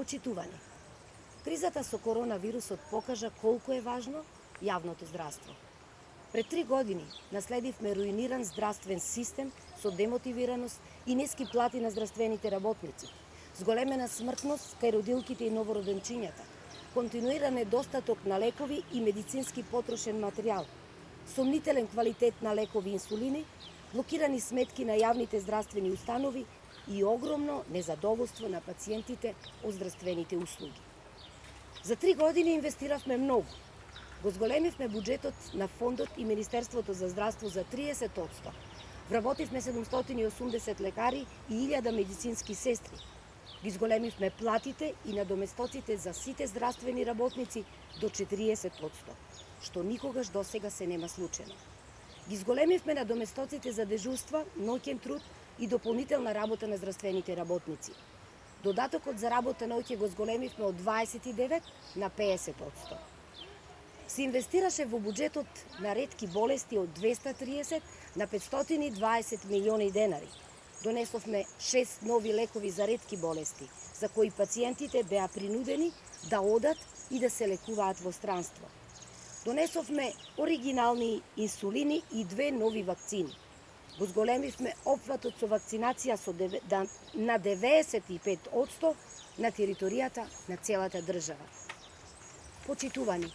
Почитувани. Кризата со коронавирусот покажа колку е важно јавното здравство. Пред 3 години наследивме руиниран здравствен систем со демотивираност и ниски плати на здравствените работници, зголемена смртност кај родилките и новороденчињата, континуиран недостаток на лекови и медицински потрошен материјал, сомнителен квалитет на лекови и инсулини, блокирани сметки на јавните здравствени установи и огромно незадоволство на пациентите од здравствените услуги. За 3 години инвестиравме многу. Го зголемивме буџетот на фондот и Министерството за здравство за 30%. Вработивме 780 лекари и 1000 медицински сестри. Ги зголемивме платите и надоместоците за сите здравствени работници до 40%, што никогаш досега се нема случено. Ги зголемивме надоместоците за дежурства, ноќен труд и дополнителна работа на здравствените работници. Додатокот за работа ноќе го зголемивме од 29 на 50%. Се инвестираше во буџетот на ретки болести од 230 на 520 милиони денари. Донесовме 6 нови лекови за ретки болести, за кои пациентите беа принудени да одат и да се лекуваат во странство. Донесовме оригинални инсулини и 2 нови вакцини. Го зголемивме опфатот со вакцинација на 95% на територијата на целата држава. Почитувани,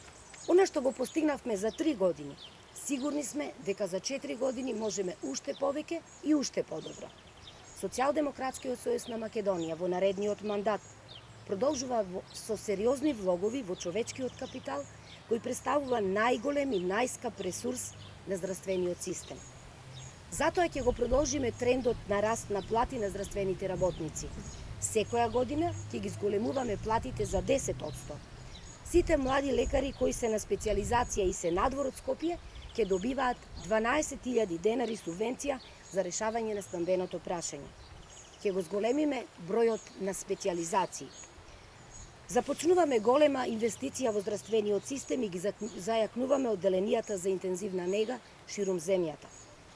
она што го постигнавме за 3 години, сигурни сме дека за 4 години можеме уште повеќе и уште подобро. Социјалдемократскиот сојуз на Македонија во наредниот мандат продолжува со сериозни влогови во човечкиот капитал, кој представува најголем и најскап ресурс на здравствениот систем. Затоа ќе го продолжиме трендот на раст на плати на здравствените работници. Секоја година ќе ги зголемуваме платите за 10%. Сите млади лекари кои се на специјализација и се надвор од Скопје ќе добиваат 12.000 денари субвенција за решавање на стамбеното прашање. Ќе го зголемиме бројот на специјализации. Започнуваме голема инвестиција во здравствениот систем и ги зајакнуваме одделенијата за интензивна нега ширум земјата.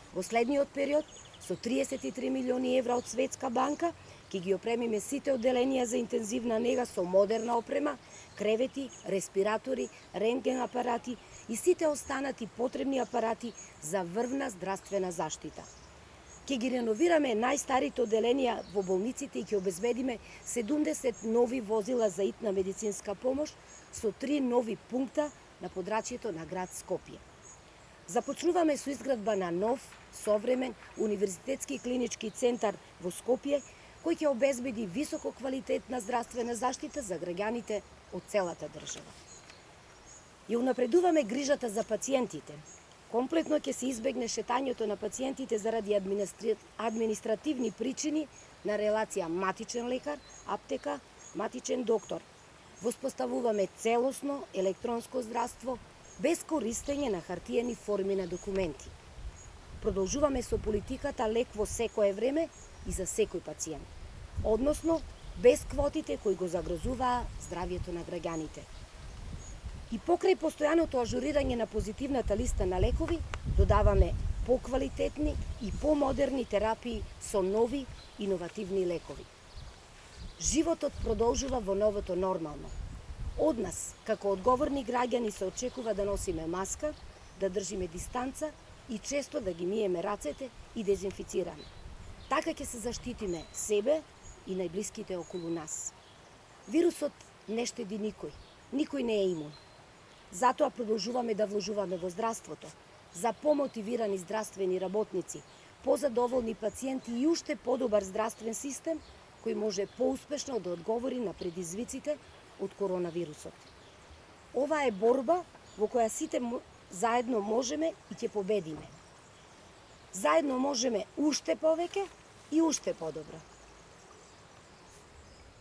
Во следниот период, со 33 милиони евра од Светска банка, ќе ги опремиме сите одделенија за интензивна нега со модерна опрема, кревети, респиратори, рентген апарати и сите останати потребни апарати за врвна здравствена заштита. Ќе ги реновираме најстарите одделенија во болниците и ќе обезбедиме 70 нови возила за итна медицинска помош со 3 нови пункта на подрачјето на град Скопје. Започнуваме со изградба на нов, современ универзитетски клинички центар во Скопје, кој ќе обезбеди високо квалитетна здравствена заштита за граѓаните од целата држава. Ја унапредуваме грижата за пациентите. Комплетно ќе се избегне шетањето на пациентите заради административни причини на релација матичен лекар, аптека, матичен доктор. Воспоставуваме целосно електронско здравство без користење на хартиени форми на документи. Продолжуваме со политиката лек во секое време и за секој пациент, односно без квотите кои го загрозуваа здравјето на граѓаните. И покрај постојаното ажурирање на позитивната листа на лекови, додаваме поквалитетни и помодерни терапии со нови иновативни лекови. Животот продолжува во новото нормално. Од нас, како одговорни граѓани, се очекува да носиме маска, да држиме дистанца и често да ги миеме рацете и дезинфицираме. Така ќе се заштитиме себе и најблиските околу нас. Вирусот не штеди никој, никој не е имун. Затоа продолжуваме да вложуваме во здравството, за помотивирани здравствени работници, позадоволни пациенти и уште подобар здравствен систем кој може поуспешно да одговори на предизвиците од коронавирусот. Ова е борба во која сите заедно можеме и ќе победиме. Заедно можеме уште повеќе и уште подобро.